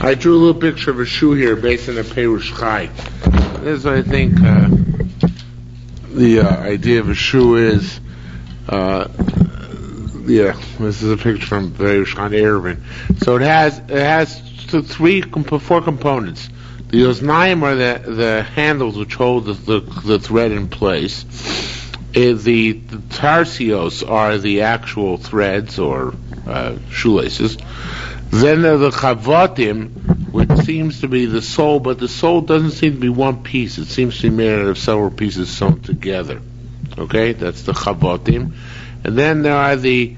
I drew a little picture of a shoe here based on a Perush Chai. This is, I think, the idea of a shoe is, this is a picture from Perush Chai Erevin. So it has four components. The oznaim are the handles which hold the thread in place. The tarsios are the actual threads or shoelaces. Then there are the chavotim, which seems to be the sole, but the sole doesn't seem to be one piece. It seems to be made out of several pieces sewn together. Okay, that's the chavotim. And then there are the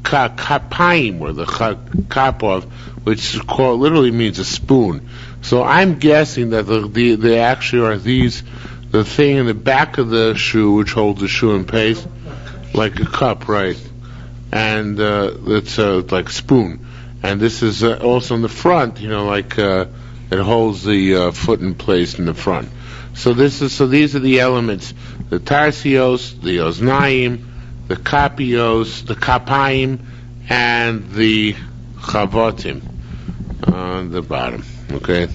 kapayim, or the kapov, which literally means a spoon. So I'm guessing that they actually are these, the thing in the back of the shoe which holds the shoe in place, like a cup, right? And it's like a spoon. And this is also in the front, like it holds the foot in place in the front. So these are the elements: the tarsios, the oznaim, the kapios, the kapayim, and the chavotim on the bottom. Okay,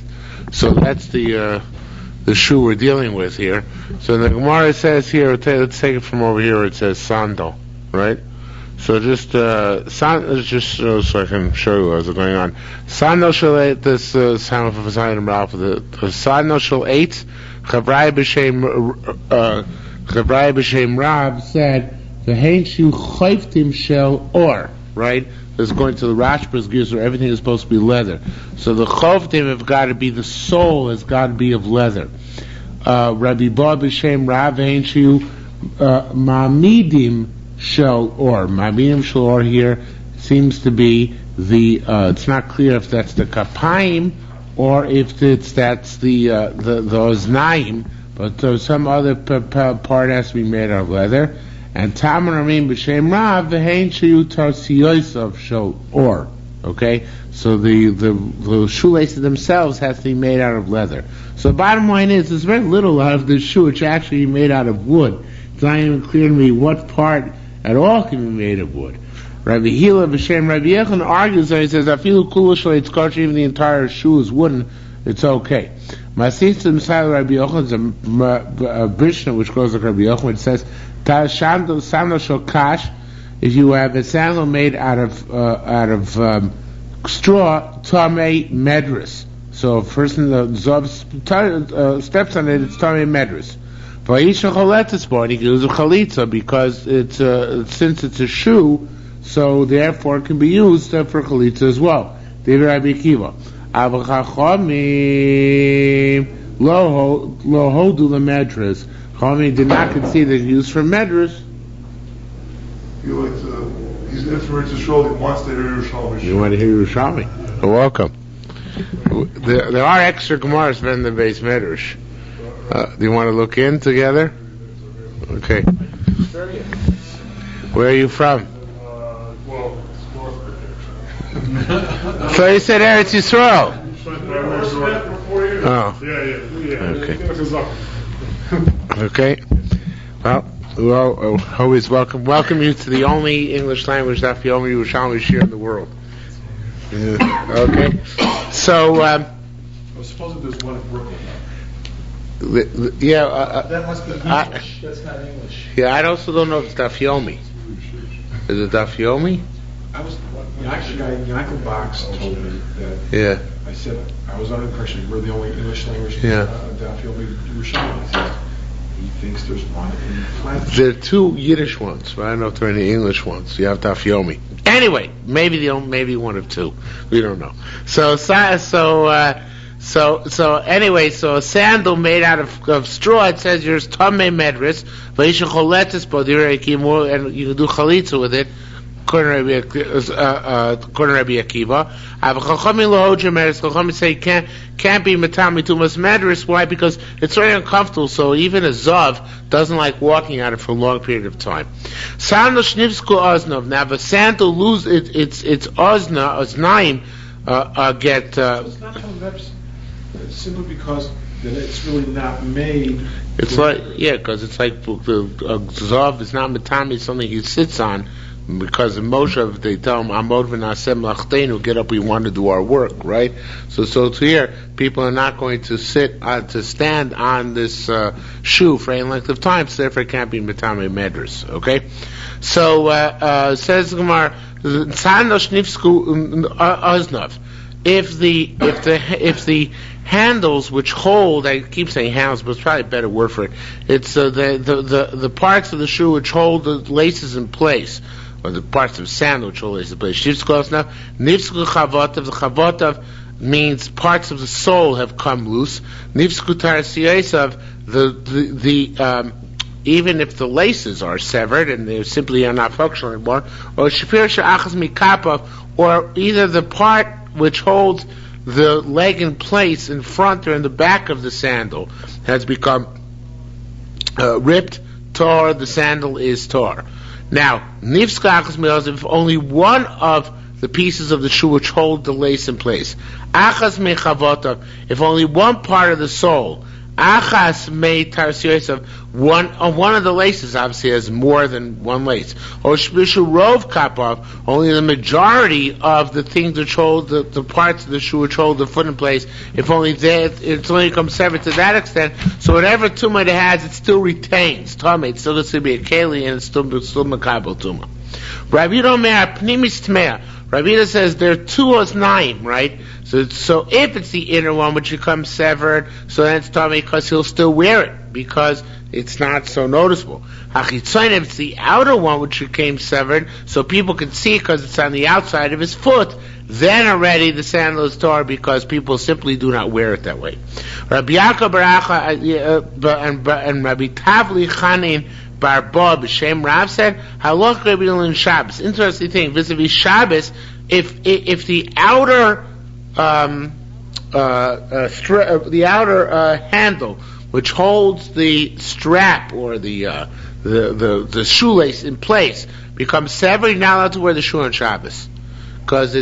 so that's the shoe we're dealing with here. So the Gemara says here, let's take it from over here. It says sandal, right? So just so I can show you what's going on. Sandal shall eat this sound of the sandal shall eat. Chavrai b'shem Rab said the hainshu chayftim shel or, right? It's going to the Rashba's gears where everything is supposed to be leather. So the choftim have got to be, the sole has got to be of leather. Rabbi Ba b'shem Rab hainshu ma'amidim shel or. Ma'amidim shel or here seems to be the, it's not clear if that's the kapayim or if that's the oznaim, but some other part has to be made out of leather. And Tamar Amin b'shem Rav v'hein sheyu tarsiyosav shel or. Okay, so the shoelaces themselves has to be made out of leather. So the bottom line is, there's very little out of this shoe which actually made out of wood. It's not even clear to me what part at all can be made of wood. Rabbi Hila b'shem Rabbi Yechon argues and he says, "Afilu kula shalei tzkar," even the entire shoe is wooden, it's okay. Masista Messiah Rabbi Yochanan is a Brishna which goes like Rabbi Yochanan, which says, sandal shel kash, if you have a sandal made out of straw, tamei medris. So a person steps on it, it's tamei medris. Va'isha choletzes bo, and he can use a chalitza because it's since it's a shoe, so therefore it can be used for chalitza as well. David Rabbi Akiva. Lo hodu the medras. Chachamim did not concede that it's used for medras. He's influenced Yerushalmi. He wants to hear Yerushalmi. You want to hear Yerushalmi? You're welcome. There are extra Gemaras in the base medrash. Do you want to look in together? Okay. Where are you from? So you said Eretz Yisrael. Oh. Okay. Okay. Well, always welcome you to the only English language daf yomi Yerushalmi shiur in the world. Okay. So. I suppose there's one in Brooklyn. That must be English. That's not English. Yeah, I also don't know if it's daf yomi. Is it daf yomi? Yaakov Box told me that. Yeah. I said I was under the impression we're the only English language. Yeah. Daf yomi Yerushalmi. He thinks there's one in Flanders. There are two Yiddish ones, but I don't know if there are any English ones. You have daf yomi. Anyway, maybe one of two. We don't know. So anyway, so a sandal made out of straw. It says yours tamei medris, v'isha choletzes bo, and you can do chalitza with it. According to Rabbi Akiva, Chachamim say can't be matami tumas medris. Why? Because it's very uncomfortable. So even a zav doesn't like walking on it for a long period of time. Sandal shnivsku oznov. Now, if a sandal lose its oznaim get. It's not medris. It's simply because that it's really not made. It's like because it's like the zav is not matami, something he sits on because in Moshe they tell him Amod v'nasem lachtenu, get up, we want to do our work, right? So to here people are not going to stand on this shoe for any length of time, so therefore it can't be Matame Medras, okay? So says Gemara, Tzanosh nifsku oznav. If the handles which hold, I keep saying handles, but it's probably a better word for it. It's the parts of the shoe which hold the laces in place, or the parts of sandal which hold laces in place. Nifsku chavotav. The chavotav means parts of the sole have come loose. Nifsku tarasiyasav. The even if the laces are severed and they simply are not functional anymore, or shapir she'achas mikapav, or either the part which holds the leg in place in front or in the back of the sandal has become ripped, tore, the sandal is tore. Now, nifska achas me'ozav, if only one of the pieces of the shoe which hold the lace in place, achas me'chavotav, if only one part of the sole, achas me'tarsiyosav, one of the laces obviously has more than one lace, or shmishu rov kapav, only the majority of the things which hold the parts of the shoe which hold the foot in place, if only that, it's only become severed to that extent, so whatever tumah it has, it still retains tumah, it's still going to be a keli, and it's still makabel tumah. Rabbi Yehuda Meir pnimis tmeah. Rabbi Yehuda says there are 209, right? So if it's the inner one which becomes severed, so then it's tummy because he'll still wear it because it's not so noticeable. Hachitzayin, if it's the outer one which became severed, so people can see because it's on the outside of his foot, then already the sandal is torn because people simply do not wear it that way. Rabbi Yaakov Baracha and Rabbi Tavli Chanin Barba b'Shem Rav said, Halach Rabbi Yehuda Shabbos. Interesting thing, vis-a-vis Shabbos, if the outer handle which holds the strap or the shoelace in place becomes severed, you're not allowed to wear the shoe on Shabbos because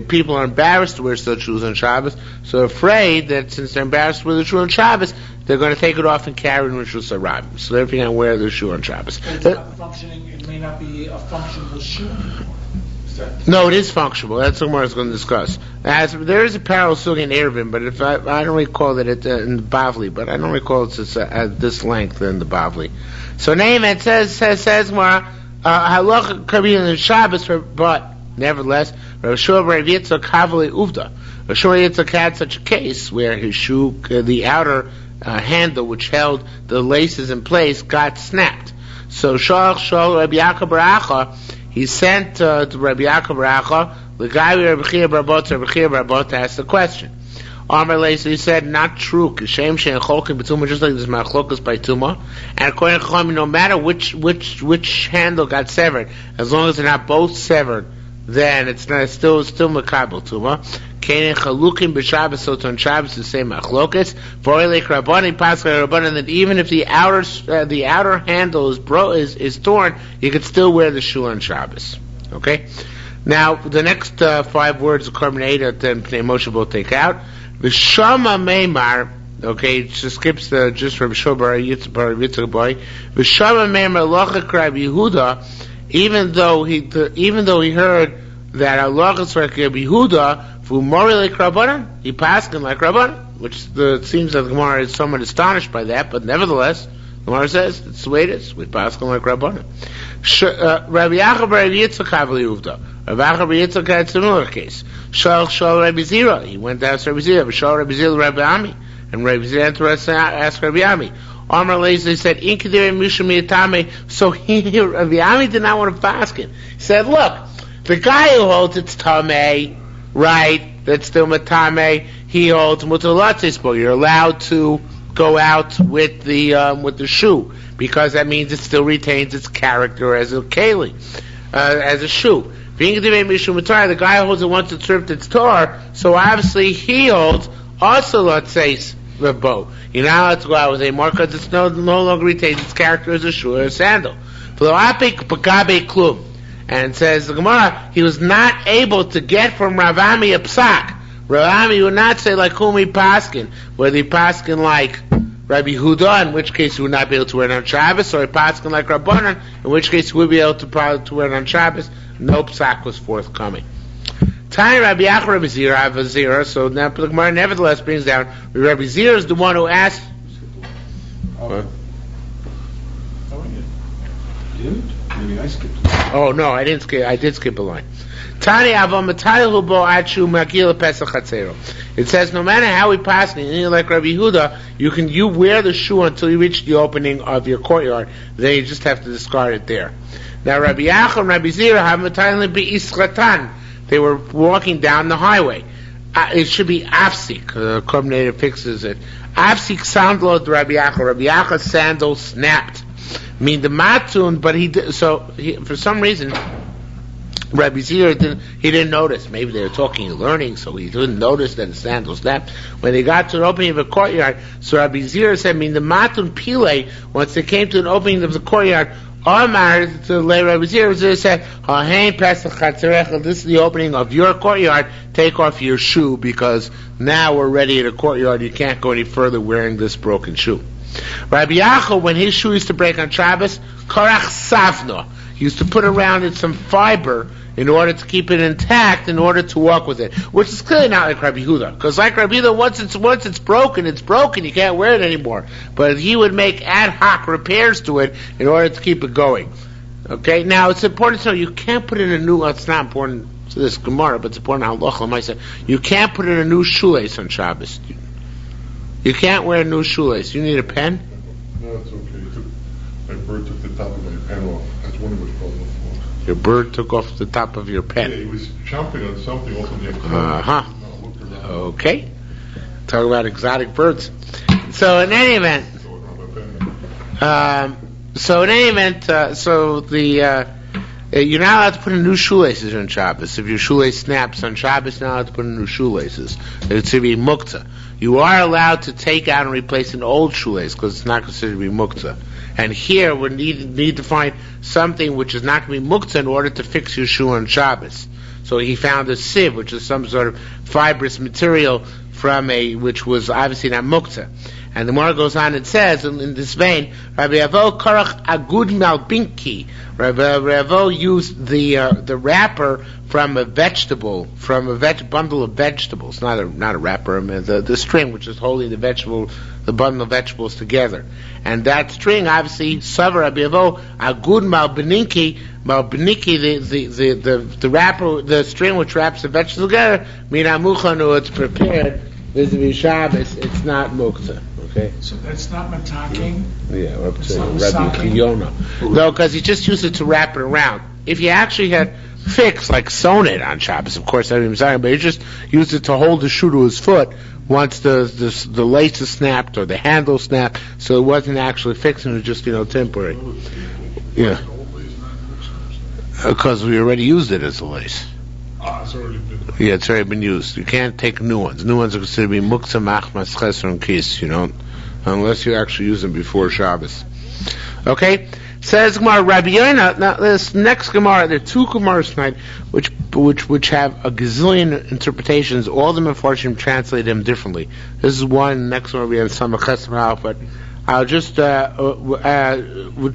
people are embarrassed to wear such shoes on Shabbos, so afraid that since they're embarrassed to wear the shoe on Shabbos, they're going to take it off and carry it in Rishus Harabim. So they're going to wear the shoe on Shabbos. It's not functioning. It may not be a functional shoe anymore. No, it is functional. That's what we're going to discuss. There is a parallel sugi in Eruvin, but if I don't recall that it's in the Bavli, but I don't recall it's at this length in the Bavli. So name it says more halach kabin in Shabbos, but nevertheless, Rav Shua Bar Yitzchak Havli Uvda. Rav Shua Yitzchak had such a case where his shoe, the outer handle which held the laces in place, got snapped. So Shal Rabbi Yaakov Baracha, he sent to Rabbi Yaakov Baracha the guy with Rabbi Chia Barbot to ask the question. Amar Leis, he said, not true. Kishem shein cholkin b'tumah, just like this machlokas by tumah. And according to Chachamim, no matter which handle got severed, as long as they're not both severed, then it's not still makabel tumah. Kein chalukim b'Shabbos, so on Shabbos the same machlokas. V'oilek Rabbani pascha Rabbanan, that even if the outer handle is torn, you could still wear the shoe on Shabbos. Okay. Now the next 5 words of Korban that then Pnei Moshe will take out. V'shama meimar. Okay, it just skips just from Shor Bar Yitzchak boy. V'shama meimar lochak Rabbi Yehuda. Even though he heard that Allah is like Rabbi Yehuda, V'umori like Rabbanan, he passed him like Rabbanan, which seems that the Gemara is somewhat astonished by that, but nevertheless, the Gemara says it's the way it is. We pass him like Rabbanan. Rabbi Yaakov Bar Yitzchak Havli Uvda. Rabbi Yaakov Bar Yitzchak had a similar case. Shal Rabbi Zira, he went to ask Rabbi Zira. Shal Rabbi Zira Rabbi Ami, and Rabbi Zira asked Rabbi Ami. Amar Leis said, so Rabbi Ami did not want to fast it. He said, look, the guy who holds it's tamei, right, that's still matame, he holds mutalatzispo. You're allowed to go out with the shoe, because that means it still retains its character as a keli, as a shoe. The guy who holds it once it's ripped, it's tore, so obviously he holds also, let's say, the bow. You're not allowed to go out with it anymore because it's no longer retains its character as a shoe or a sandal. And it says the Gemara, he was not able to get from Rav Ami a psak. Rav Ami would not say like Humi Paskin, where the Paskin like Rabbi Huda, in which case he would not be able to wear it on Shabbos, or a Paskin like Rabbanan, in which case he would be able to wear it on Shabbos. No psak was forthcoming. Tiny Rabbi Yachar Rabbi Zira, I have a Zira, so now the Gemara nevertheless brings down Rabbi Zira is the one who asked. What? Maybe I skipped. Oh no, I didn't skip. I did skip a line. Tani avam matayil hubo achu magil pesach chatzero. It says no matter how we pass it, like Rabbi Yehuda, you wear the shoe until you reach the opening of your courtyard. Then you just have to discard it there. Now Rabbi Yachar and Rabbi Zira have matayil beisratan. They were walking down the highway. It should be afsik. Coordinator fixes it. Afsik sandal to Rabbi Yachar. Rabbi Yachar's sandal snapped. I mean the matun, but for some reason Rabbi Zira didn't notice. Maybe they were talking and learning, so he didn't notice that the sandal snapped. When they got to the opening of the courtyard, so Rabbi Zira said, I mean the matun pile, once they came to an opening of the courtyard, Omar to lay Rabbi Zira said, this is the opening of your courtyard, take off your shoe, because now we're ready in the courtyard, you can't go any further wearing this broken shoe. Rabbi Yachal, when his shoe used to break on Shabbos, Korach Savna, he used to put around it some fiber in order to keep it intact, in order to walk with it, which is clearly not like Rabbi Yehuda, because like Rabbi Yehuda, once it's broken, you can't wear it anymore. But he would make ad hoc repairs to it in order to keep it going. Okay, now it's important to know you can't put in a new. It's not important to this Gemara, but it's important to Halacha L'maaseh. You can't put in a new shoelace on Shabbos. You can't wear a new shoelace. You need a pen? No, it's okay. My bird took the top of my pen off. That's when it was falling off the floor. Your bird took off the top of your pen. Yeah, he was chomping on something off of the Okay. Talk about exotic birds. So in any event, you're not allowed to put in new shoelaces on Shabbos. If your shoelace snaps on Shabbos, you're not allowed to put in new shoelaces. It's to be muktzah. You are allowed to take out and replace an old shoelace because it's not considered to be muktzah. And here we need to find something which is not going to be muktzah in order to fix your shoe on Shabbos. So he found a sieve, which is some sort of fibrous material which was obviously not muktzah. And the more it goes on, it says in this vein, Rabbi Avo Karach Agud Malbinki. Rabbi Avo used the wrapper from a vegetable, bundle of vegetables, not a wrapper, the string which is holding the bundle of vegetables together. And that string, obviously, Savar Rabbi Avo Agud Malbinki, the wrapper, the string which wraps the vegetables together, Mina Muchanu, it's prepared. Vis-a-vis Shabbos, it's not muktzah. Okay. So that's not mataking? Yeah, up to Rabbi Chiyona. No, because he just used it to wrap it around. If you actually had fixed, like sewn it on Shabbos, of course, I didn't say, but he just used it to hold the shoe to his foot once the lace is snapped or the handle snapped, so it wasn't actually fixed, it was just, temporary. Yeah. Because we already used it as a lace. It's already been used. You can't take new ones. New ones are considered to be muktzah, machmas, cheser, and kis, unless you actually use them before Shabbos. Okay? Says Gemara, Rabbi Yonah. Now, this next Gemara, there are two Gemaras tonight, which have a gazillion interpretations. All of them, unfortunately, translate them differently. This is one. Next one will be on Samach Chesed, but I'll just,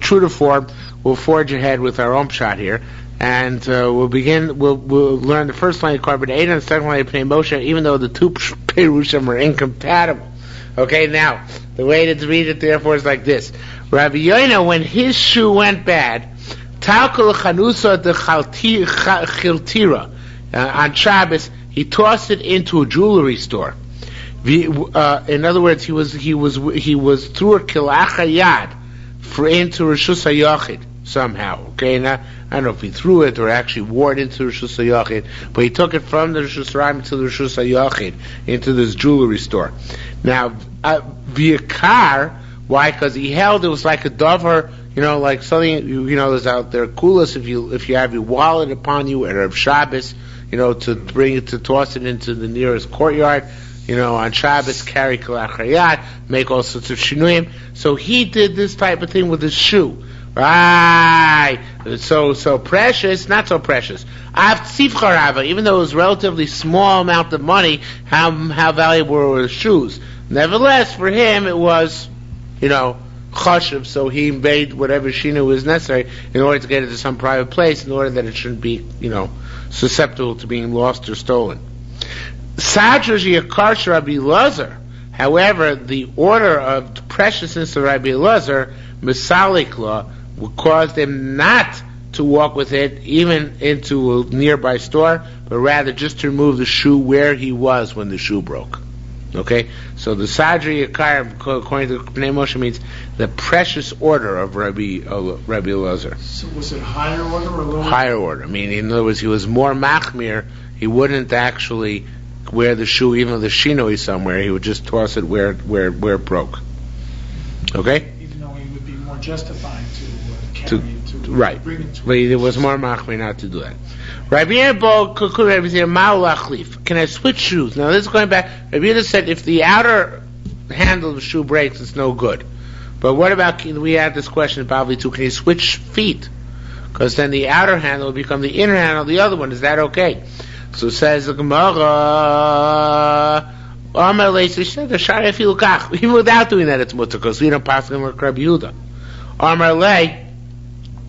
true to form, we'll forge ahead with our own shot here. And we'll learn the first line of Korban Eidah and the second line of Pnei Moshe, even though the two Perushim are incompatible. Okay, now, the way to read it, therefore, is like this. Rabbi Yonah, when his shoe went bad, Talkul Chanusa de Chiltira, on Shabbos, he tossed it into a jewelry store. In other words, he was through a Kilacha Yad into Rishus HaYachid. Somehow, okay? Now, I don't know if he threw it or actually wore it into the Rishus HaYachid, but he took it from the Rishus HaRabim to the Rishus HaYachid, into this jewelry store. Now, via car, why? Because he held it was like a dover, like something, there's out there, coolest if you have your wallet upon you at Erev Shabbos, to bring it, to toss it into the nearest courtyard, on Shabbos, carry Kalach Hayat, make all sorts of shinuyim. So he did this type of thing with his shoe. Right. So precious, not so precious. Even though it was a relatively small amount of money, how valuable were his shoes? Nevertheless, for him it was chashuv, so he made whatever shinu was necessary in order to get it to some private place, in order that it shouldn't be, susceptible to being lost or stolen. Sadraj Yakarsh Rabbi Elazar. However, the order of the preciousness of Rabbi Elazar, Misalikla, would cause them not to walk with it even into a nearby store, but rather just to remove the shoe where he was when the shoe broke. Okay? So the Sadri Yakar, according to Pnei Moshe, means the precious order of Rabbi Elazar. So was it higher order or lower? Higher order. Meaning, in other words, he was more machmir. He wouldn't actually wear the shoe even though the shino is somewhere. He would just toss it where it broke. Okay? Even though he would be more justified to carry it, to right. bring it to But it was more machmir not to do that. Rabbi Yehuda, can I switch shoes? Now this is going back. Rabbi Yehuda said if the outer handle of the shoe breaks, it's no good. But what about, we had this question probably too, can you switch feet? Because then the outer handle will become the inner handle of the other one. Is that okay? So says the Gemara, even without doing that it's mutter, because we don't pass him like Rabbi Yehuda. Amar Lei,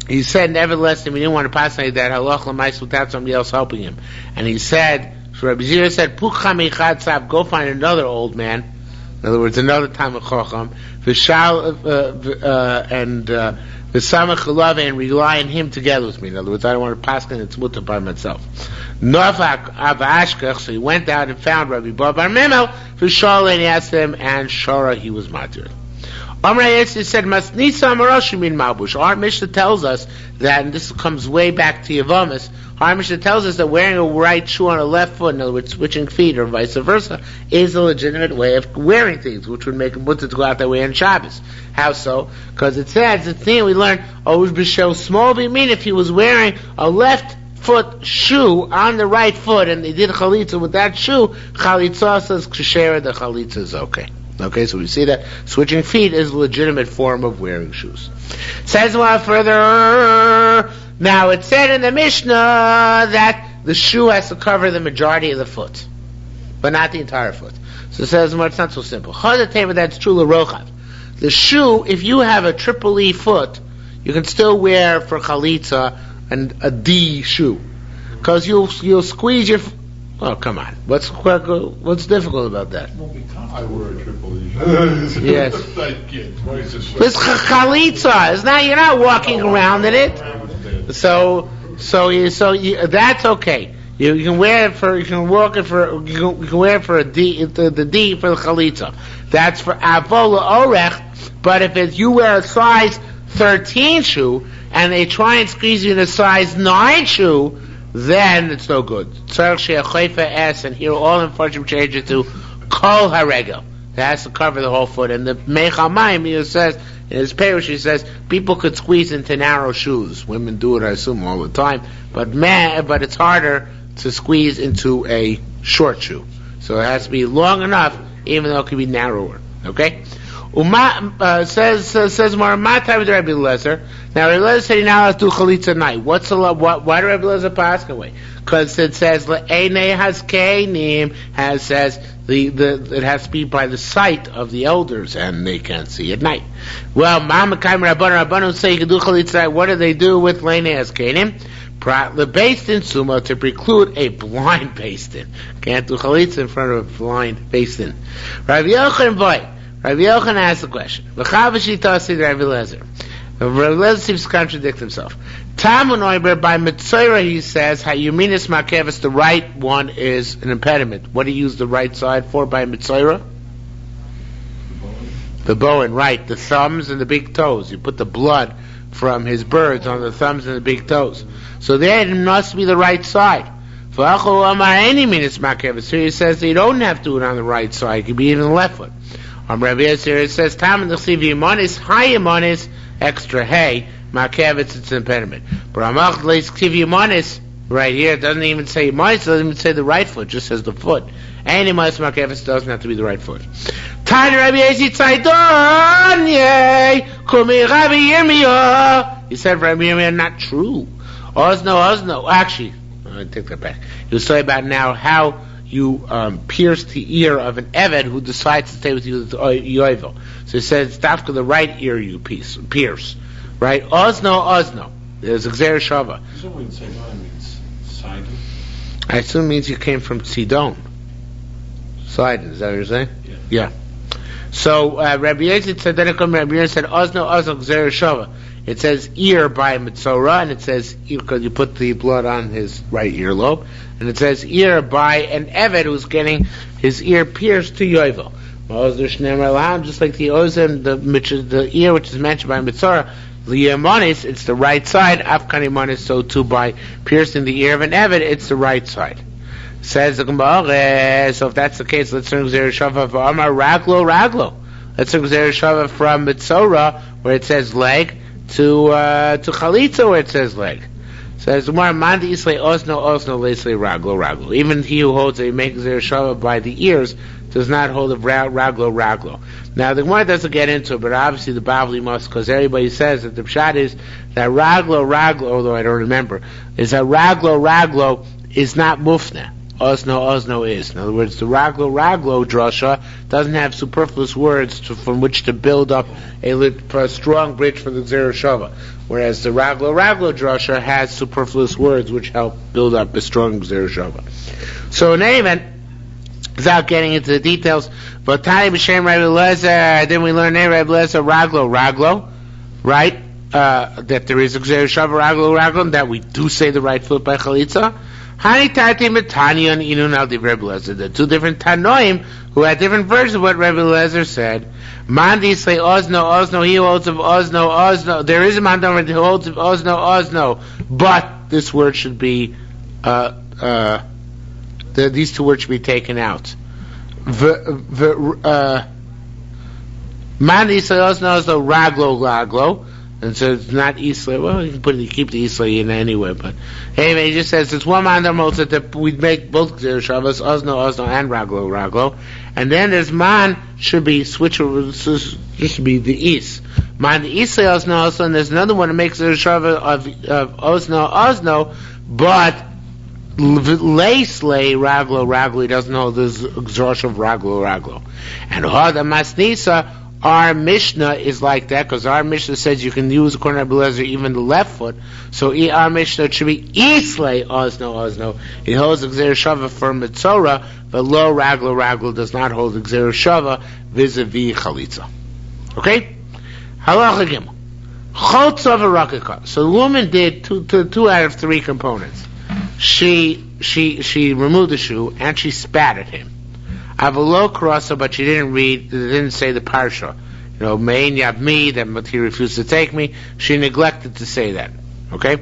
he said, nevertheless, we didn't want to pass like that, halach l'mais, without somebody else helping him. And he said, so Rabbi Zira said, Pucham echad sav, go find another old man, in other words, another Talmid Chacham, and rely on him together with me. In other words, I don't want to pass him, it's mutter by myself. Novak Avashkach, so he went out and found Rabbi Bar Memel, and he asked him, and Shara he was matir. Amar Yetzi said, Masnisa Amarash min Malbush. Our Mishnah tells us that, and this comes way back to Yevamos, our Mishnah tells us that wearing a right shoe on a left foot, in other words, switching feet or vice versa, is a legitimate way of wearing things, which would make a mutter to go out that way on Shabbos. How so? Because it says, the thing we learned, small mean if he was wearing a left foot shoe on the right foot and they did chalitza with that shoe, chalitza says kshera, the chalitza is okay. Okay, so we see that switching feet is a legitimate form of wearing shoes. Says one further, now it said in the Mishnah that the shoe has to cover the majority of the foot, but not the entire foot. So it says, well, it's not so simple. That's true l'rochav. The shoe, if you have a triple E foot, you can still wear for chalitza and a D shoe, because you'll squeeze your. Oh, come on! What's difficult about that? I wear a triple E. Yes. This chalitza is not. You're not walking around in it. So that's okay. You can wear it for. You can wear it for a D. The D for the chalitza. That's for avola orech. But if you wear a size 13 shoe and they try and squeeze you in a size 9 shoe, then it's no good. And here all unfortunately change it to kol haregel. It has to cover the whole foot. And the Meichal Mayim says in his parish, he says people could squeeze into narrow shoes. Women do it, I assume, all the time. But it's harder to squeeze into a short shoe. So it has to be long enough, even though it can be narrower. Okay. Says more Matai with Rabbi Elazar. Now Rabbi Elazar said he now has to do chalitza at night. Why do Rabbi Elazar pass away? Because it says le'enei haskeinim says it has to be by the sight of the elders and they can't see at night. Well, Ma'amakaim Rabbanon say you can do chalitza at night. What do they do with le'enei haskeinim? The Beistin Suma to preclude a blind Beistin. Can't do chalitza in front of a blind Beistin. Rabbi Yochanan boy. Rabbi Yochanan asked the question. V'chavashi said Rabbi Elazar. Rabbi Elazar seems to contradict himself. Tamunoiber by Mitzorah he says Hayuminis Makevis, the right one is an impediment. What do you use the right side for by Mitzorah? The bowen, right? The thumbs and the big toes. You put the blood from his birds on the thumbs and the big toes. So there it must be the right side. Here he says that you don't have to do it on the right side. It could be even the left foot. Rabbi Yisrael, it says, Tam and the Yimonis, high Yimonis, extra hay, Makevitz, it's an impediment. But Ramach lays Yimonis, right here, it doesn't even say Yimonis, it doesn't even say the right foot, just says the foot. And Yimonis Makevitz doesn't have to be the right foot. Tani Rabbi Yisrael, Tzaydon, yay, Kumi Rabbi Yirmiyah. He said, Rabbi Yirmiyah, not true. Ozno, actually, I take that back. He was talking about now how you pierce the ear of an Eved who decides to stay with you, the Yovel. So it says, Dafka, the right ear you pierce. Right? Ozno. There's Gzer Shava. So when Tzidon means Sidon? I assume it means you came from Sidon. Sidon, is that what you're saying? Yeah. So Rabbi Yosef said, Ozno Gzer Shava. It says ear by Mitzorah, and it says because you put the blood on his right earlobe, and it says ear by an Eved who's getting his ear pierced to Yovel. Just like the Ozen, the ear which is mentioned by Mitzorah, the Yemanis, it's the right side. Afkan Yemanis, so too by piercing the ear of an Eved, it's the right side. Says the Gemara. So if that's the case, let's learn Gzer Shava v'Amar Raglo. Let's learn Gzer Shava from Mitzorah where it says leg to Chalitza where it says leg. Says the Gemara, Mandi Islay Osno Leislay Raglo. Even he who holds a make Gzer Shava by the ears does not hold of Raglo. Now the Gemara doesn't get into it, but obviously the Bavli must, because everybody says that the pshat is that Raglo, although I don't remember, is that Raglo is not Mufna. Osno is. In other words, the Raglo drasha doesn't have superfluous words from which to build up a strong bridge for the Gzer Shava, whereas the Raglo drasha has superfluous words which help build up a strong Gzer Shava. So in any event, without getting into the details, but Tani b'shem Rabbi Lezer, then we learn Rabbi Lezer Raglo, right? That there is a Gzer Shava Raglo, and that we do say the right foot by Chalitza. Hani Tati Matanya and Inun al Div Rebbe Lezer. The two different Tanoim who had different versions of what Rebbe Lezer said. Mandi say Ozno, he holds of Ozno. There is a Mandam who holds of Ozno, but this word should be these two words should be taken out. Mandi say Ozno Raglo. And so it's not Isla. Well, you can keep the Isla in anyway. But anyway, he just says it's one man that we'd make both Gzer Shavas, Ozno, and Raglo. And then there's man should be switch. This should be the Is. Man the Isla Ozno, and there's another one that makes Gzer Shava of Ozno, but Leislay Raglo. He doesn't know this Gzer of Raglo. And Hada Masnisa. Our Mishnah is like that, because our Mishnah says you can use, according to Rabbi Lezer, even the left foot. So our Mishnah should be Islay Ozno. It holds the Gzer Shava for Mitzorah, but Lo Raglo does not hold the Gzer Shava vis-a-vis Chalitza. Okay? Halacha Gimel. Chotza v'rakika. So the woman did two out of three components. She removed the shoe, and she spat at him. Avalo Karasa, but she didn't say the parsha. Mein Yabmi, that he refused to take me. She neglected to say that. Okay?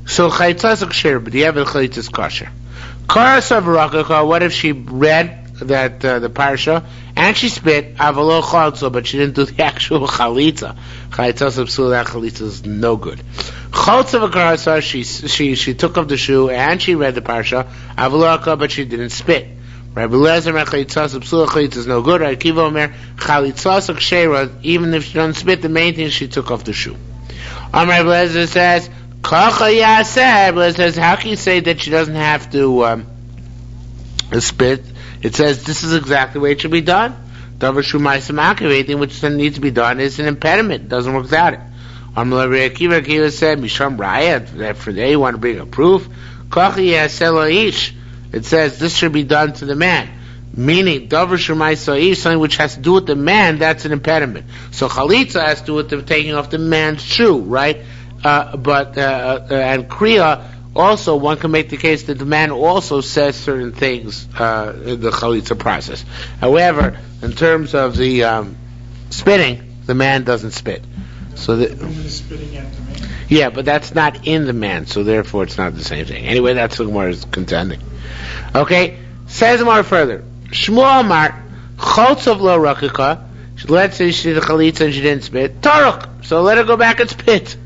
So Chaitzas Kshir, but the Eved Chaitzas Kosher. Karasa v'rakaka, what if she read that the parsha, and she spit, Avalo Chaltza, but she didn't do the actual Chalitza. Chaitzas Absul, that Chalitza is no good. Chaltza v'karasa, she took off the shoe, and she read the parsha, Avalo Rakaka, but she didn't spit. Rabbi Lezer Chalitzas Psula Chalitza is no good. Rabbi Kiva Omer Chalitzas Kshera, even if she doesn't spit, the main thing is she took off the shoe. Rabbi Lezer says Kacha Yaseh. Rabbi Lezer says, how can you say that she doesn't have to spit? It says this is exactly the way it should be done. Davar Shumai Samakav, anything which needs to be done is an impediment. It doesn't work without it. Rabbi Kiva said Misham Raya. For there you want to bring a proof. Kacha Yaseh Loish. It says this should be done to the man, meaning davar shemai sa'ish, something which has to do with the man. That's an impediment. So chalitza has to do with the taking off the man's shoe, right? And kriya also, one can make the case that the man also says certain things in the chalitza process. However, in terms of the spitting, the man doesn't spit. So the woman is spitting at the man. Yeah, but that's not in the man, so therefore it's not the same thing. Anyway, that's what Gemara is contending. Okay, says more further. Shmuel Amar, Chotzav lo rakika. Let's say she did a chalitza and she didn't spit. Taruk, so let her go back and spit.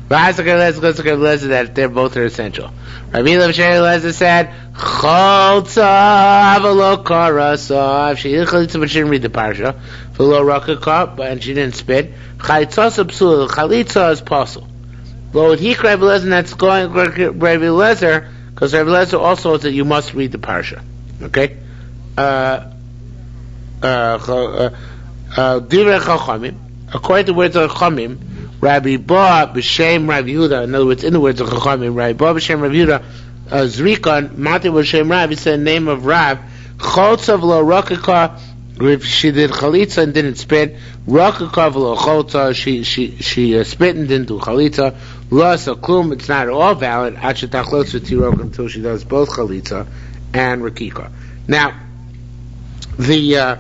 Let's that they're both are essential. Rabbi Lezer said, Chaltza avalo karasa. If she did chalitza but she didn't read the parsha, v'lo rakika, and she didn't spit, chalitza psul. Chalitza is possible. But with Hikra Rabbi Lezer, that's going Rabbi Lezer, because Rabbi Lezer also holds that you must read the parsha. Okay? Divrei Chachamim, according to the words of Chachamim, Rabbi Ba b'Shem Rabbi Yehuda, in other words, in the words of Chachamim, Rabbi Ba b'Shem Rabbi Yehuda, Zrikon, Mati b'Shem Rab, he said the name of Rab, Chotzav lo Rakaka, if she did Chalitza and didn't spit, Rakaka v'lo Chotza, she spit and didn't do Chalitza, Lo so Klum, it's not at all valid, Achetachlos v'Tirok, until she does both Chalitza and Rakika. Now, the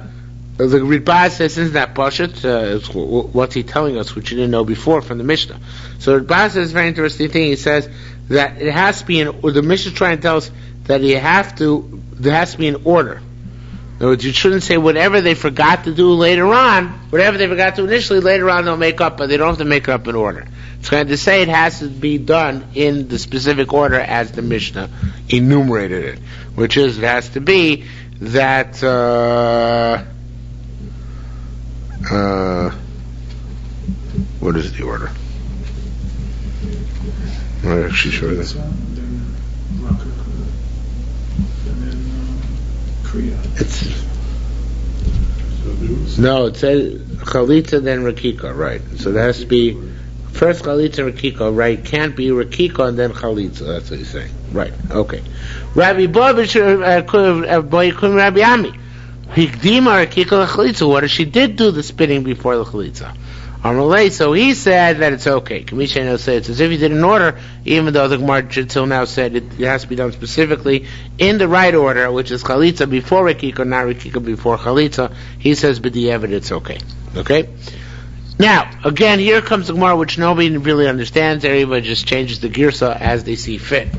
Ritbaz says, isn't that Pashut? What's he telling us, which you didn't know before from the Mishnah? So Ritbaz says a very interesting thing. He says that it has to be the Mishnah is trying to tell us that there has to be an order. In other words, you shouldn't say whatever they forgot to do later on, whatever they forgot to initially, later on they'll make up, but they don't have to make it up in order. It's going to say it has to be done in the specific order as the Mishnah enumerated it, which is it has to be that what is the order? I'm not actually sure of this. Then Rakaka, and then Kriya. No, it says Chalitza then Rakika, right? So that has to be first Chalitza Rakika, right? Can't be Rakika and then Chalitza. That's what he's saying, right? Okay. Rabbi Babish, Rabbi Ami, Hikdima Rakika Chalitza. What if she did do the spitting before the Chalitza? So he said that it's okay. Kamishano said it's as if he did an order, even though the Gemara till now said it has to be done specifically in the right order, which is Chalitza before Rakika, not Rakika before Chalitza. He says, but the evidence it's okay. Okay? Now, again, here comes the Gemara, which nobody really understands. Everybody just changes the girsa as they see fit.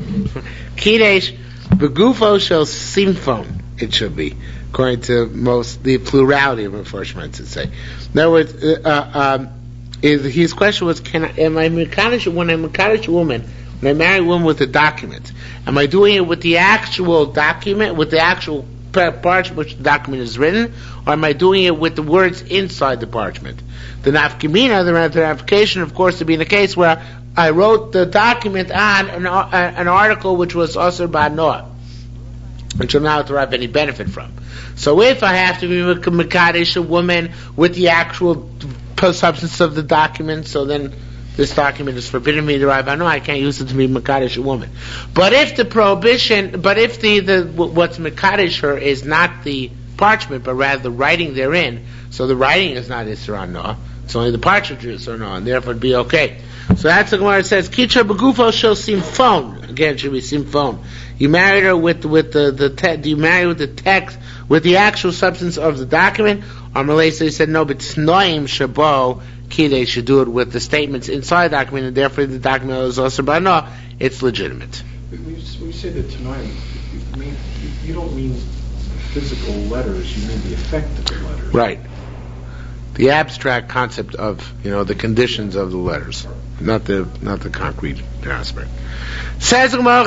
Kidesh, begufo shel simphon, it should be, according to the plurality of Mepharshim, to say. In other words, his question was, when I Mekadosh a woman, when I marry a woman with a document, am I doing it with the actual document, with the actual parchment which the document is written, or am I doing it with the words inside the parchment? The nafkamina, the ramification, of course, to be in a case where I wrote the document on an article which was asur ba'anoah, which I'm not derive any benefit from. So if I have to be Mekadosh a woman with the actual substance of the document, so then this document is forbidden me to derive. I know I can't use it to be Mekadosh a woman. But if the prohibition, what's Mekadosh her is not the parchment, but rather the writing therein, so the writing is not Isser Anoah, it's only the parchment is Isser Anoah, and therefore it'd be okay. So that's the Gemara says, Kicha begufo shel simphon. Again, it should be simphon. You married her with do you marry with the text, with the actual substance of the document? Or Malaysia said, no, but Snoim Shabo, they should do it with the statements inside the document, and therefore the document is also by no, it's legitimate. When you say that tonight, you don't mean physical letters, you mean the effect of the letters. Right. The abstract concept of, the conditions of the letters, not the concrete aspect. Says the Gemara,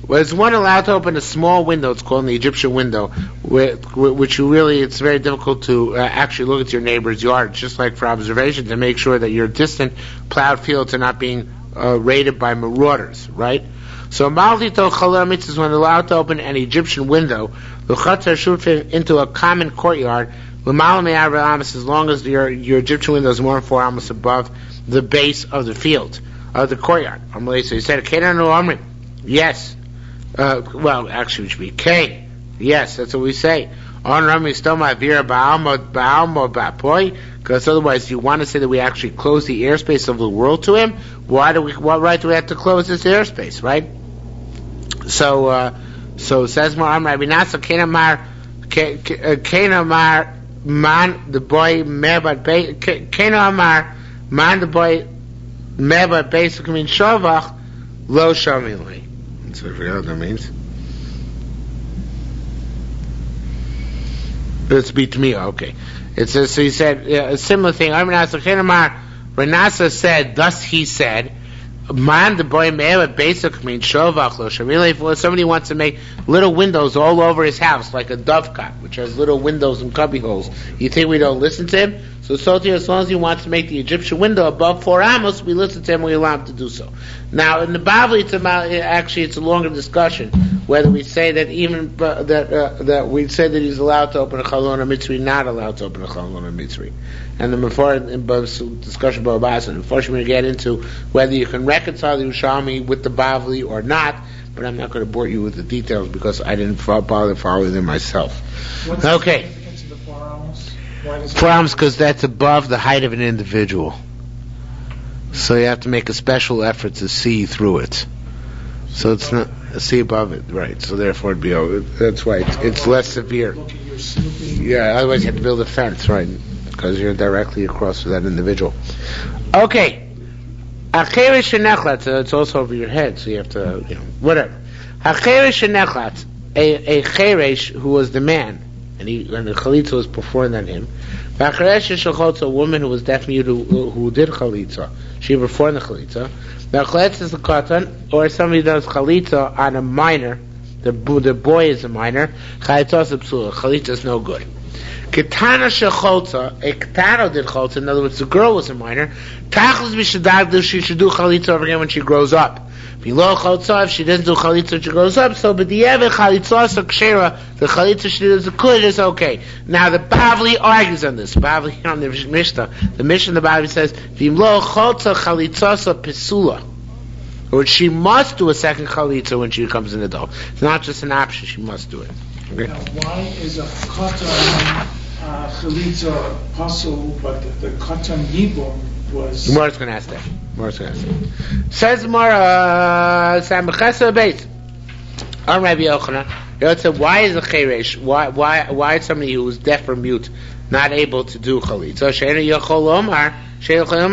was one allowed to open a small window? It's called the Egyptian window, which it's very difficult to actually look at your neighbor's yard. It's just like for observation to make sure that your distant plowed fields are not being raided by marauders, right? So Maldito Chalamitz is when allowed to open an Egyptian window, into a common courtyard, as long as your Egyptian window is more than 4 amos above the base of the field, of the courtyard. So he said, yes. Well, actually, it should be K. Yes, that's what we say. Because otherwise, you want to say that we actually close the airspace of the world to him. What right do we have to close this airspace, right? So says Moram Rabbi Nasa Kenamar man the boy mebat Kenamar man the boy mebat basically means shavach lo shamilei. So I forgot what that means. It's bitmiya, okay. It says, so he said a similar thing. Renasa said, thus he said, Man, the boy male basic means shovach. Really, if somebody wants to make little windows all over his house, like a dovecot, which has little windows and cubby holes, you think we don't listen to him? So too, as long as he wants to make the Egyptian window above 4 amos, we listen to him. We allow him to do so. Now, in the Bavli, it's a longer discussion whether we say that even that we say that he's allowed to open a chalon mitzri, not allowed to open a chalon mitzri. And the discussion about Babas, and first we're going to get into whether you can reconcile the Yerushalmi with the Bavli or not. But I'm not going to bore you with the details because I didn't bother following them myself. What's okay. The significance of the 4 amos? Why does it 4 amos because that's above the height of an individual. So you have to make a special effort to see through it. So it's not see above it, right? So therefore it'd be over. That's why it's less severe. Look at your snooping. Yeah, otherwise you have to build a fence, right? Because you're directly across with that individual. Okay. Acheresh shenechlat, it's also over your head, so you have to, whatever. Acheresh shenechlat, a cheresh who was the man, and the chalitza was performed on him. Acheresh shechotza, a woman who was deaf mute who did chalitza, she performed the chalitza. Nachletz is a katan, or somebody does chalitza on a minor, the boy is a minor. Chalitza is psula, chalitza is no good. Ketana shechotza, a ketana did chalitza. In other words, the girl was a minor. Tachlis b'shadagdu, she should do chalitza over again when she grows up. Below chalitza, if she doesn't do chalitza when she grows up, so but the ever chalitza so kshera, the chalitza she does the good is okay. Now the Bavli argues on this. Bavli on the Mishnah, the Mishnah, the Bavli says, "V'imlo chalitza chalitza so pesula," or she must do a second chalitza when she becomes an adult. It's not just an option; she must do it. Okay. Now, why is a katan chalitza pasul, but the katan yibum was? Gemara's going to ask that. Says Gemara, Samachesa Beit. On Rabbi Yochanan, it said, why is a cheresh? Why is somebody who is deaf or mute not able to do chalitza? She'ena yochol omar,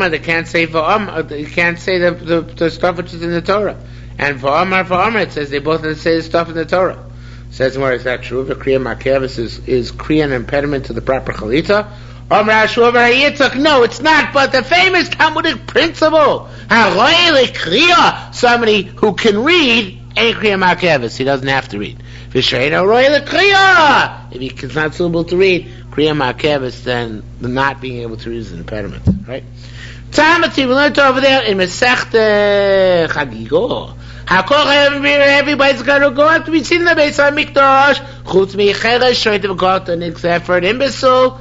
they can't say they can't say the stuff which is in the Torah. And v'omar, it says they both have to say the stuff in the Torah. Says Gemara, is that true? The kriya makevis is kriya an impediment to the proper chalitza? No, it's not, but the famous Talmudic principle, somebody who can read, ain't kriya makevis, he doesn't have to read. If he's not suitable to read, kriya makevis, then the not being able to read is an impediment, right? We learned over there in Masechta Chagigo. Everybody's going to go have to be seen in the Beis HaMikdash, chutz micheres shoytev gotan, except for an imbecile.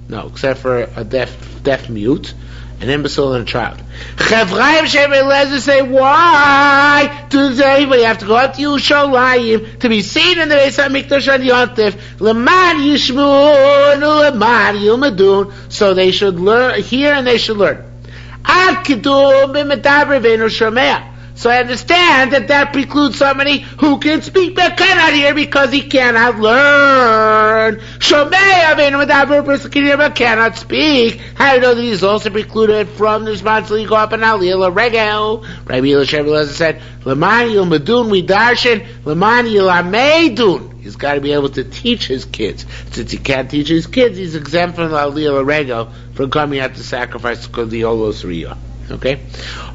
No, except for a deaf mute, an imbecile and a child. Chevraim Shever Lezer say, why does everybody have to go up to Yerushalayim to be seen in the Beis HaMikdash on Yontif? Leman Yishmun, Leman Yilmadun. So they should learn, hear and they should learn. Ad Kidum B'Medaber V'Eino Shomea. So I understand that precludes somebody who can speak but cannot hear because he cannot learn. Shomei Avinu Medaber, a person can hear but cannot speak. How do you know that he's also precluded from the responsibility to go up and aliyah regel? Rabbi Yerushalmi said, L'man yilmadun we darshan, L'man yilamedun. He's got to be able to teach his kids. Since he can't teach his kids, he's exempt from the aliyah regel from coming out to sacrifice the olos riyah. Okay?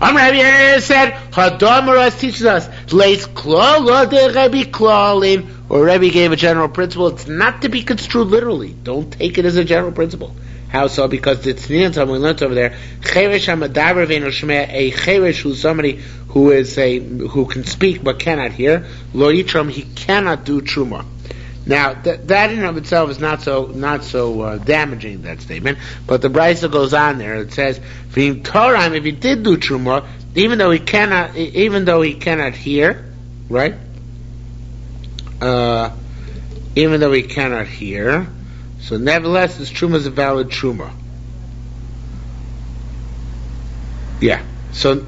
Rabbi said, Hadamaras teaches us, Leis klala de Rabbi klalim, or Rabbi gave a general principle. It's not to be construed literally. Don't take it as a general principle. How so? Because it's Tznian, we learned over there, Cheresh HaMadaber V'Eino Shomea, a Cheresh who's somebody who can speak but cannot hear, Lo Yitrom, he cannot do Truma. Now, that in and of itself is not so damaging, that statement, but the Brisa goes on there. It says, "V'im Torah, if he did do truma, even though he cannot hear, right? Even though he cannot hear, so nevertheless, his truma is a valid truma." Yeah. So,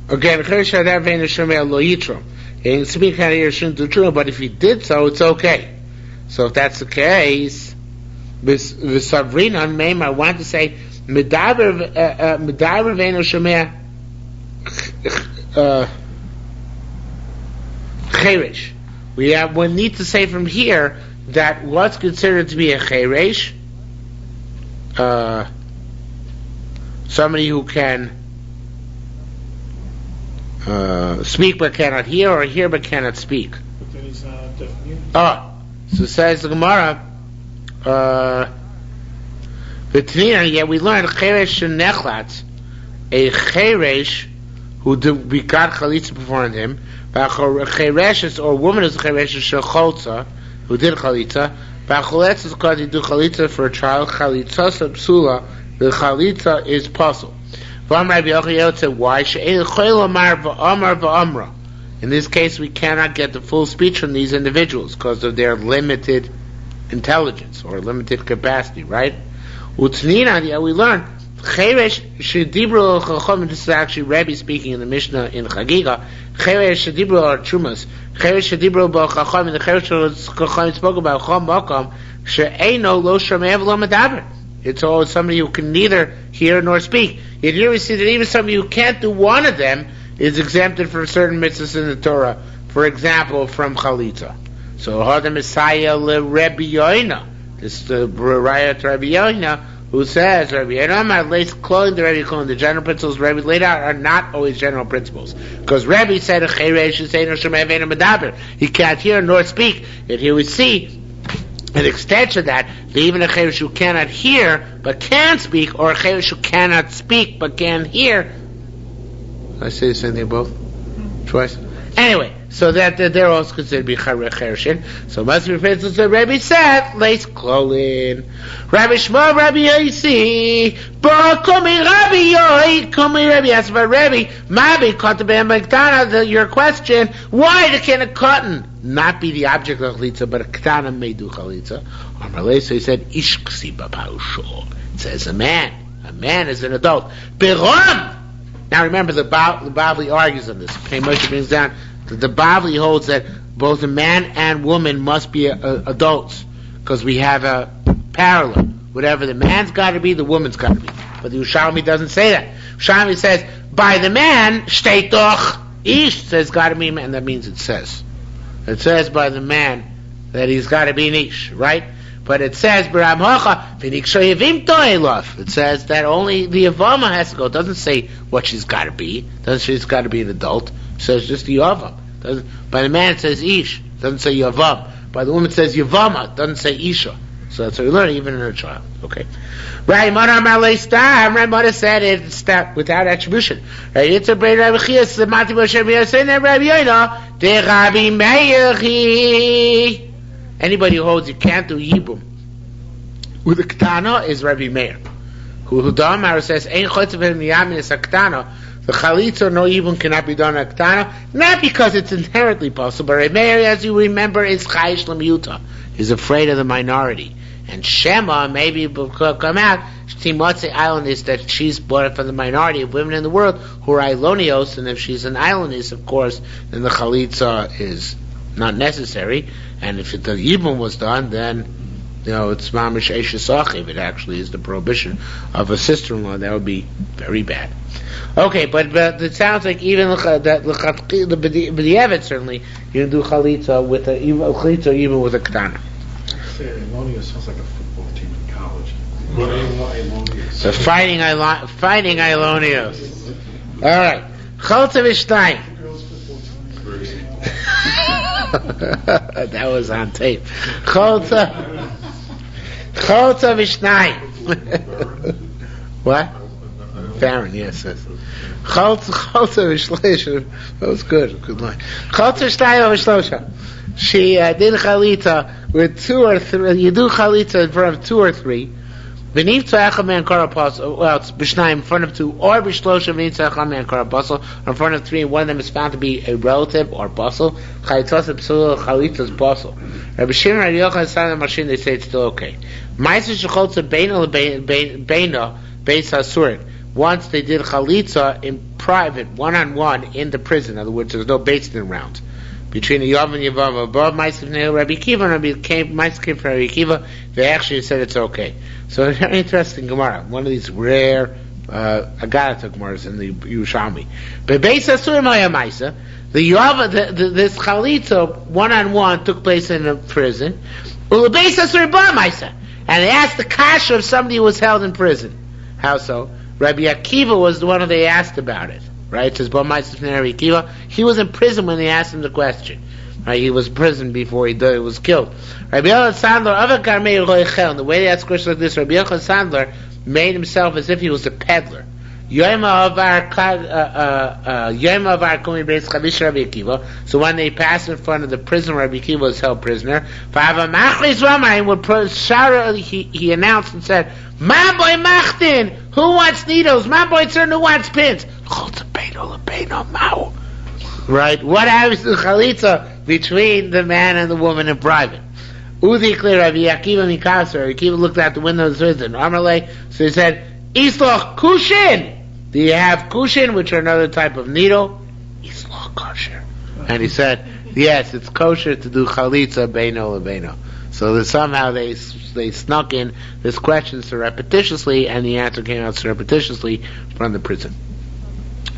again, and speak out here shouldn't do true, but if he did so, it's okay. So if that's the case, with Savrina and Meim, I want to say Medaber V'Eino Shomea Cheresh. We need to say from here that what's considered to be a Cheresh, somebody who can speak but cannot hear, or hear but cannot speak. But then he's not deaf mute. So says the Gemara, yeah, we learned cheresh shenechlatz, a cheresh who got chalitza before him, cheresh or woman is a cheresh shecholza who did chalitza, b'acholetz is called to do chalitza for a child. Chalitza psula, the chalitza is puzzle. Rabbi Yochanan said, why? In this case, we cannot get the full speech from these individuals because of their limited intelligence or limited capacity, right? Utznina, we learn, Cheresh shedibru chacham, this is actually Rebbe speaking in the Mishnah in Chagiga, Cheresh shedibru are Trumas, Cheresh shedibru b'chacham, and the Cheresh chacham spoke about chom makam, she'eino lo shomev lo medaber. It's all somebody who can neither hear nor speak. Yet here we see that even somebody who can't do one of them is exempted from certain mitzvahs in the Torah. For example, from chalitza. So, Hada Messiah le Rebbe Yoina. This is the Raya to Rebbe Yoina, who says, Rebbe Yoina, lays clothing the Rebbe Yoina. The general principles Rebbe laid out are not always general principles. Because Rebbe said, he can't hear nor speak. Yet here we see an extension of that even a cheresh who cannot hear but can speak, or a cheresh who cannot speak but can hear. Did I say the same thing both? Twice? Anyway, so that they're also considered to be chereshin. So must be referred to the Rebbe said, lace clothing. Rabbi Shmuel, Rabbi Yosi, Kumi Rabbi Yoi, Kumi Rabbi asked about Rebbe, Mabi, Kotabam Magdana, your question, why can a cotton not be the object of chalitza, but a ketana may do chalitza? So he said, Ish ksiba pausho. It says a man is an adult. Biram! Now remember, the Bavli argues on this. Moshe brings down that the Bavli holds that both a man and woman must be adults, because we have a parallel. Whatever the man's got to be, the woman's got to be. But the Yerushalmi doesn't say that. Yerushalmi says, by the man, shtei doch ish, says got to be man. That means it says. It says by the man that he's got to be an ish, right? But it says, it says that only the Yevama has to go. It doesn't say what she's got to be. It doesn't say she's got to be an adult. It says just the Yavam. By the man it says Ish. It doesn't say Yavam. By the woman it says Yevama. It doesn't say Isha. So that's what we learn even in a child. Okay. Ramada said it's that without attribution. Right? It's a great Rabbi Chias, the Mati Moshe saying that Rabbi Yoina, de Rabbi Meir. Anybody who holds you can't do Yibum with a Ketana is Rabbi Meir. Who Damar says, Ein Chotzev Miyamin is a Ketana. The Chalitza, no Yibum cannot be done a Ketana. Not because it's inherently possible, but Rabbi Meir, as you remember, is Chayish Lamiyuta. He's afraid of the minority. And Shema, maybe will come out, Timotze Island is that she's brought from the minority of women in the world who are Ilonios, and if she's an Islandist, of course, then the Chalitza is not necessary. And if the Yibum was done, then, it's Mamish Eshesachiv. It actually is the prohibition of a sister-in-law. That would be very bad. Okay, but it sounds like even the B'di'evet, certainly, you can do Chalitza with Chalitza even with a Ketana. Ilonia sounds like a football team in college. So fighting Ilonios. All right. Chalta v'shtayim. That was on tape. Chalta v'shnayim. What? Farron, yes. Chalta v'shleisha. That was good. Good line. Chalta v'shnayim v'shlosha. She did chalitza with 2 or 3. You do chalitza in front of 2 or 3. Beneath tzayacham and karapasel, well, it's b'shnayim in front of 2, or b'shlosha beneath tzayacham and karapasel, in front of 3, and one of them is found to be a relative or basel. Chalitza psula, chalitza is basel. Rabbi Shimon, Rabbi Yochanan, San and Mashin, they say it's still okay. Ma'aser shecholza beina beina beis hasurin. Once they did chalitza in private, one-on-one, in the prison. In other words, there was no beit din around. Between the Yavam and Yavam, above Ma'aser Rabbi Kiva, and Ma'aser came from Rabbi Kiva, they actually said it's okay. So it's very interesting Gemara. One of these rare Agarata Gemaras in the Yerushalmi. But Beis Asurim Haya Ma'aser, this Chalitza one-on-one took place in a prison. Beis Asurim Ba Ma'aser, and they asked the kasha of somebody who was held in prison. How so? Rabbi Akiva was the one who they asked about it. Right? It says, Rabbi Akiva. He was in prison when they asked him the question. Right? He was in prison before he was killed. Rabbi Yochanan Sandler, and the way they asked questions like this, Rabbi Yochanan Sandler made himself as if he was a peddler. So when they passed in front of the prison where Rabbi Akiva was held prisoner, he announced and said, "My boy Machtin, who wants needles? My boy Tzern, who wants pins?" Right? What happens to chalitza between the man and the woman in private? Uzi clear Rabbi Akiva Mikasar. Rabbi Akiva looked out the window of the prison. Amalei, so he said, "Isloch kushin." Do you have kushin, which are another type of needle? Isloch kosher. And he said, yes, it's kosher to do chalitza beino lebeino. So that somehow they snuck in this question surreptitiously, and the answer came out surreptitiously from the prison.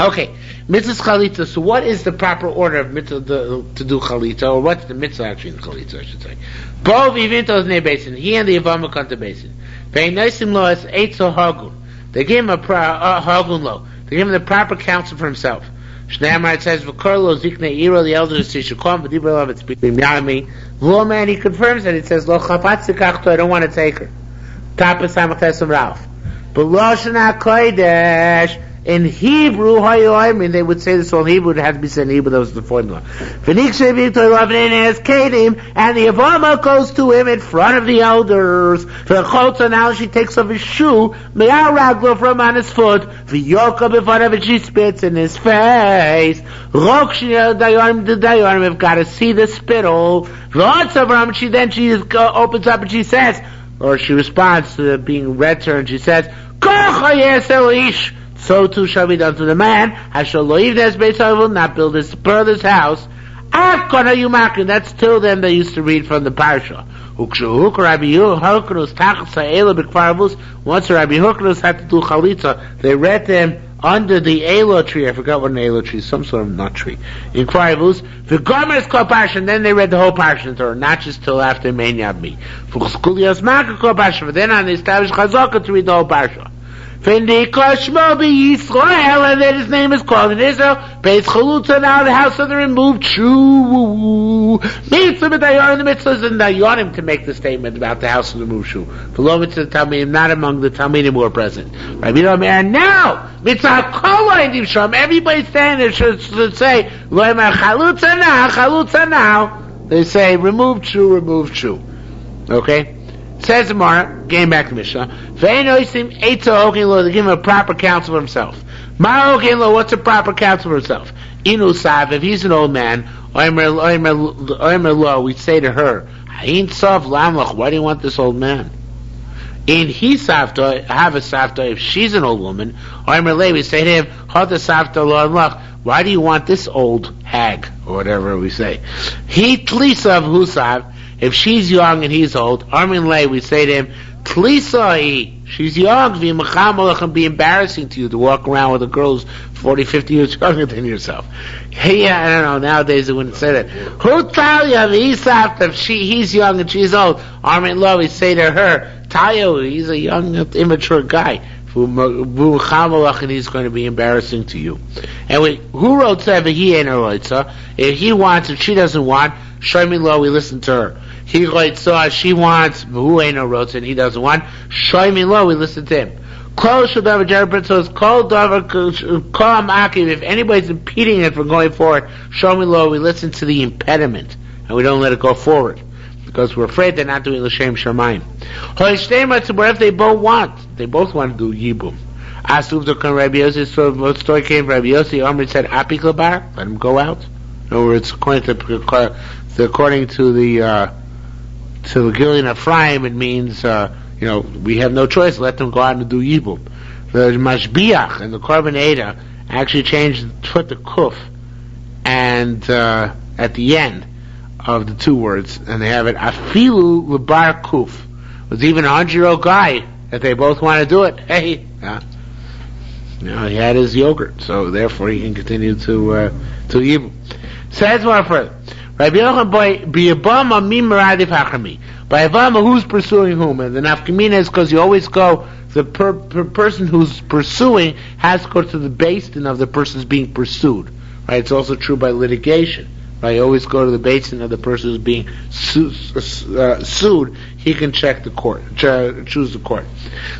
Okay, mitzvah chalitza. So what is the proper order of mitzvah to do chalitza, or what's the mitzvah actually in chalitza, I should say? Bo vivintos ne basin. He and the Yevama come to basin. Ve'inosim lo es eitzo hagun. They gave him hagun lo. They gave him the proper counsel for himself. Shneimar, it says, "V'kor lo ziknei iro," the elders say, "Shekom v'dibur lo v'tzbitim yami." Lo man, he confirms that. It says, "Lo chafatz tikachto," I don't want to take her. Tapas hamachesim Ralph. But lo shana kodesh. In Hebrew, they would say this all in Hebrew, it had to be said in Hebrew, that was the formula. And the Yevama goes to him in front of the elders. Now she takes off his shoe, from on his foot, and she spits in his face. We've got to see the spittle. She opens up and she says, or she responds to being read to her, and she says, so too shall be done to the man. Will not build his brother's house. That's till then they used to read from the parsha. Once Rabbi Hurkanus had to do chalitza, they read them under the elo tree. I forgot what an elo tree is, some sort of nut tree. In Kvarvus, the Gomer's called parsha, and then they read the whole parsha, not just till after Mein Yabmi. But then on they established chazaka to read the whole parsha. And then his name is called in Israel. Beis Chalutza, now the house of the removed Jew. Mitzvah b'dayarim, the mitzvah is in Dayarim to make the statement about the house of the removed Jew. Below mitzvah Talmidim, not among the Talmidim who are present. Rabbi Omer, now mitzvah kol sham. Everybody standing there should say, Loimar Chalutza now. They say, remove Jew. Okay. Says the Gemara, getting back to Mishnah, they give him a proper counsel for himself. What's a proper counsel for himself? Inusav, if he's an old man, we say to her, why do you want this old man? In Hisavta, have a savta, if she's an old woman, we say to him, why do you want this old hag, or whatever we say? He tlisav husav, if she's young and he's old, Armin Lay, we say to him, Tlisai, she's young, and be embarrassing to you to walk around with a girl who's 40, 50 years younger than yourself. Hey, I don't know, nowadays they wouldn't say that. Who tell you, if he's young and she's old, Armin Lay, we say to her, Tayo, he's a young, immature guy, and he's going to be embarrassing to you. And who wrote Seven? He ain't a Roitza. If he wants, if she doesn't want, show me law, we listen to her. He writes, so she wants, who ain't no roads and he doesn't want, show me law, we listen to him. Call Shadavar Jerabrit, so it's called Akiv. If anybody's impeding it from going forward, show me law, we listen to the impediment, and we don't let it go forward, because we're afraid they're not doing L'Shem Shamayim. What if they both want to do Yibum? Asked Uvda Kan Rabbi Yossi, so what story came from Rabbi Yossi, Omri said, Api Klabar, let him go out. In other words, according to the Gillian Ephraim, it means, we have no choice, let them go out and do Yibum. The Mashbiach and the Korban Eda actually changed put the Kuf and at the end of the two words, and they have it, Afilu Lebar Kuf. It was even a 100-year-old guy that they both want to do it. Hey, he had his yogurt, so therefore he can continue to Yibum. Says more further. Rabbi Yochanan by Yevama, who's pursuing whom? And the nafkamina is because you always go the person who's pursuing has to go to the basin of the person's being pursued. Right? It's also true by litigation. Right? You always go to the basin of the person who's being sued. He can check the court, choose the court.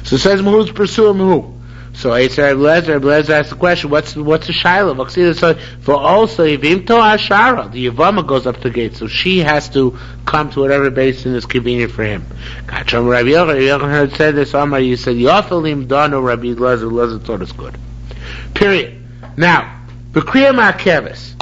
So it says, who's pursuing who? So I said, Blazer asked the question, what's the shiloh? So for also, the Yevama goes up to the gate, so she has to come to whatever basin is convenient for him. Rabbi Yochanan said this, Amar, you said, Yofelim Dano Rabbi Lezer thought it's good. Period. Now, the Kriya Ma'akeves.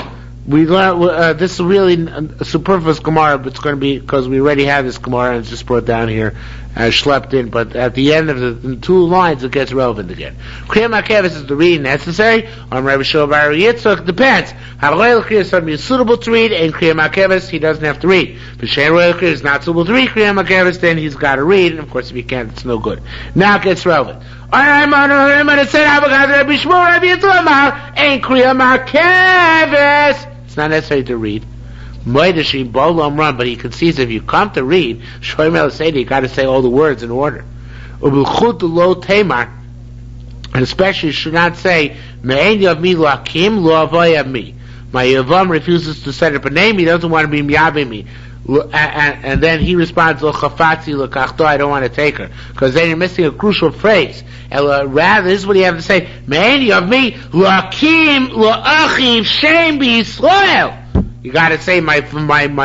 We learn this is really a superfluous Gemara, but it's going to be because we already have this Gemara and it's just brought down here as schlepped in. But at the end of the 2 lines, it gets relevant again. Kriya Ma'akeves is the reading necessary. On Rabbi Shua bar Yitzchak depends. Havayel Kriya is something suitable to read, and Kriya Ma'akeves he doesn't have to read. If Shein Royal Kriya is not suitable to read Kriya Ma'akeves, then he's got to read, and of course if he can't, it's no good. Now it gets relevant. I'm going to say Rabbi Shmuel Rabbi Yitzchak and Kriya Ma'akeves. It's not necessary to read. But he concedes if you come to read, you got to say all the words in order. And especially you should not say, my Yavam refuses to set up a name, he doesn't want to be miyabe me. And then he responds, I don't want to take her. Because then you're missing a crucial phrase. Rather, this is what you have to say. You got to say, my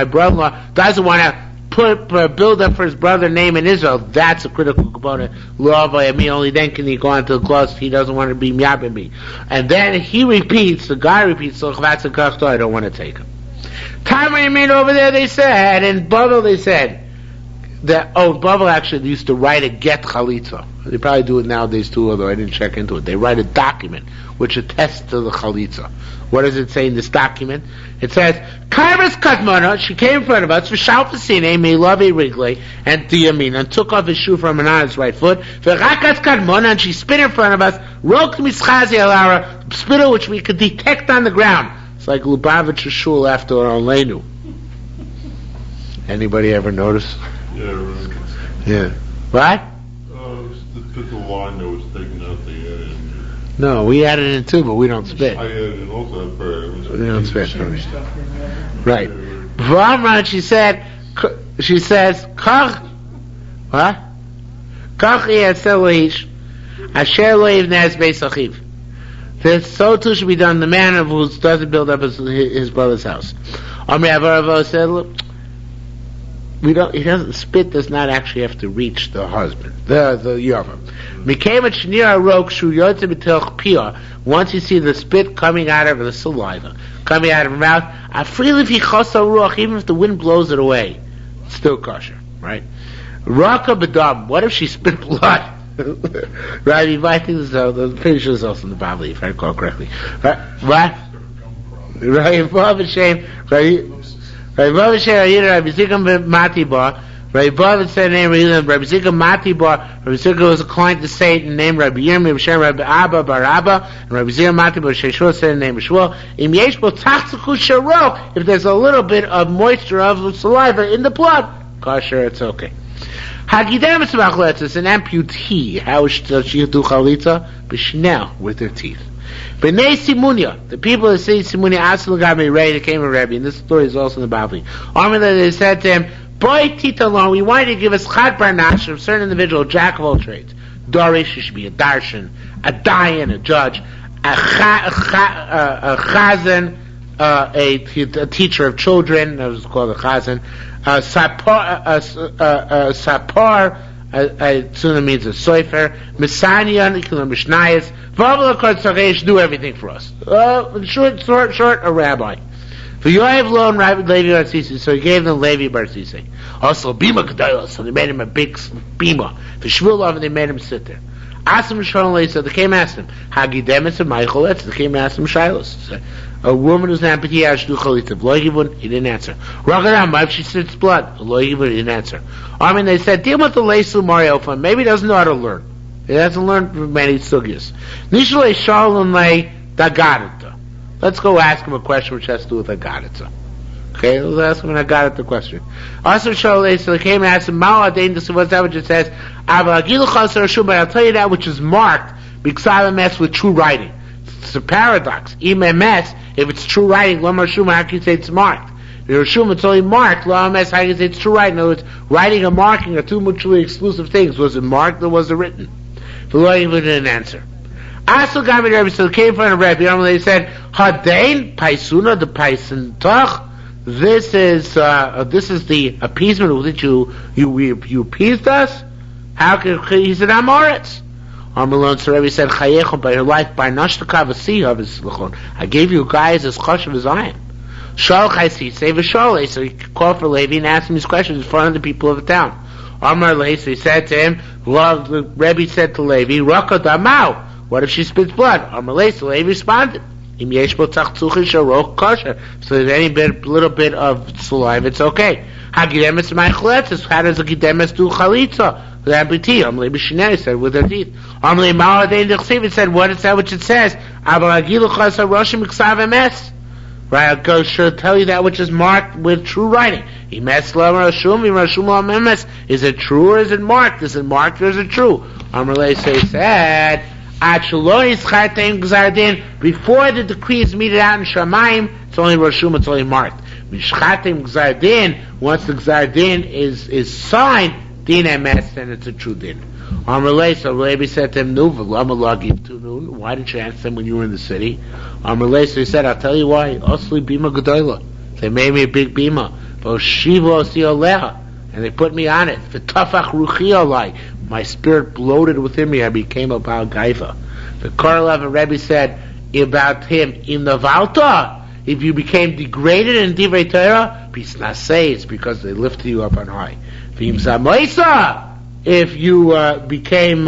brother-in-law doesn't want to build up for his brother's name in Israel. That's a critical component. Only then can he go on to the clause, he doesn't want to be miyabe me. And then he repeats, the guy repeats, I don't want to take him. Time when you mean over there, they said, in Babel they said, that, Babel actually used to write a get chalitza. They probably do it nowadays too, although I didn't check into it. They write a document which attests to the chalitza. What does it say in this document? It says, Kairas Kadmona, she came in front of us, V'shalfasine, me love Rigley, and Diyamin, and took off his shoe from on his right foot, V'rakas Kadmona, and she spit in front of us, Rok Mischazi Alara, spittle which we could detect on the ground. It's like Lubavitch Shul after Olenu. Anybody ever notice? Yeah, right. Yeah. What? The line that was taken out, they added in. No, we added in too, but we don't spit. I added in also that prayer. We don't spit. Right. V'amran, she says, Kach, what? Kach yaselish, asher lo yivnez beis achiv. This so too should be done the man who doesn't build up his brother's house. Amri Avaravo said, look, he doesn't spit, does not actually have to reach the husband, the Yavam. Once you see the spit coming out of the saliva, coming out of her mouth, even if the wind blows it away, it's still kosher, right? Raka bedam, what if she spit blood? Right, I think this is pretty sure it's also in the Bible, if I recall correctly. Right? What? Right, Rabbi Shem, right? Rabbi Shem, Rabbi Zikam Matibar. Rabbi Bavid said the name Rabbi Zikam Matibar. Rabbi Zikam was a client to say the name Rabbi Yirmi, Rabbi Shem, Rabbi Abba, Bar Abba, and Rabbi Zikam Matibar, Sheshua said the name Shmuel. Im Yeshbo Tachzaku Sharo, if there's a little bit of moisture of saliva in the blood, kosher, it's okay. Hagidem is machletzes, an amputee. How does she do chalitza? B'shnel, with her teeth. B'nei Simunya, the people that say Simunya, Asul Gami Ray, they came to Rebbe, and this story is also in the Bible. They said to him, Boy Titalon, we want you to give us Chad Barnash, a certain individual, jack of all trades. Dorish, he should be a darshan, a dayan, a judge, a chazan, a teacher of children, that was called a chazan, sapar, Tsuna means a soifer, Misanian, Mishnayas, Vabla Sagesh, do everything for us. Short, a rabbi. For Yoav loan Rabbi Levi Bar Sisi, so he gave them Levi Bar Sisi. Also, Bima Kedalos, so they made him a big bima. For Shvulov, and they made him sit there. Asim Shalom, so they came asked him, Hagidemis and Michael, they came asked him Shilos. A woman who's an amputee, Ashdu Chalitav. Loigivun, he didn't answer. Ragadam, if she spits blood, Loigivun, he didn't answer. I mean, they said, deal with the Leisu Mario fund. Maybe he doesn't know how to learn. He doesn't learn many sugyas. Nishalei Shalom Lei Dagadita. Let's go ask him a question which has to do with Dagadita. Okay, that's when I got at the question. Also, so they came and asked him, what's that which it says? But I'll tell you that which is marked MS with true writing. It's a paradox. MS, if it's true writing, how can you say it's marked? Yerushalmi, it's only marked. MS, how can you say it's true writing? In other words, writing and marking are two mutually exclusive things. Was it marked or was it written? The lawyer even didn't answer. Also, Rebbe, so came from the Rebbe. They said, Hadain Paisuna the Paisentach. This is the appeasement with which you appeased us. How can he said Amoritz? Armalon so Rebbe said, Chayechon by your life by Nashtakav I gave you guys as chosh of his iron. Shalch I see, save a shol. So he called for Levi and asked him these questions in front of the people of the town. Amar Lehi, so he said to him, the Rebbe said to Levi, Raka Damau. What if she spits blood? Amar Lehi, so Levi responded, Im Yeshbo Tachtuchi Sharok Kosher. So there's any little bit of saliva, it's okay. Hagidemes Maichletzes. How does a Gidemes do Chalitza? With Abiti. Amar Lehi B'Shinei said, with her teeth. Amar Lehi Ma'adein Dechsiv, said, what is that which it says? Abba Agilu Chasa Roshim Iksav Emes. Right, I'll go sure tell you that which is marked with true writing. Is it true or is it marked? Is it marked or is it true? Amalei said, before the decree is meted out in Shamayim, it's only Rashum, it's only marked. Once the Gzardin is signed, Din MS, then it's a true din. Amalei, so Rabbi said to him, why didn't you answer them when you were in the city? Amalei, so he said, I'll tell you why. Osli bima gedola. They made me a big bima. And they put me on it. My spirit bloated within me. I became a Baal Gaiva. The Korlev and Rebbe said about him, in the Valta, if you became degraded in Divrei Torah, it's because they lifted you up on high. If you became,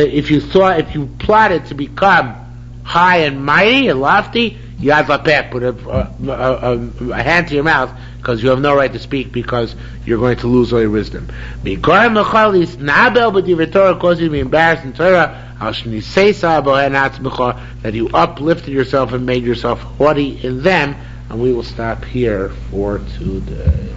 if you plotted to become high and mighty and lofty, Yad Lapeh, put a hand to your mouth, because you have no right to speak, because you're going to lose all your wisdom. Cause you to be embarrassed in Torah, that you uplifted yourself and made yourself haughty in them, and we will stop here for today.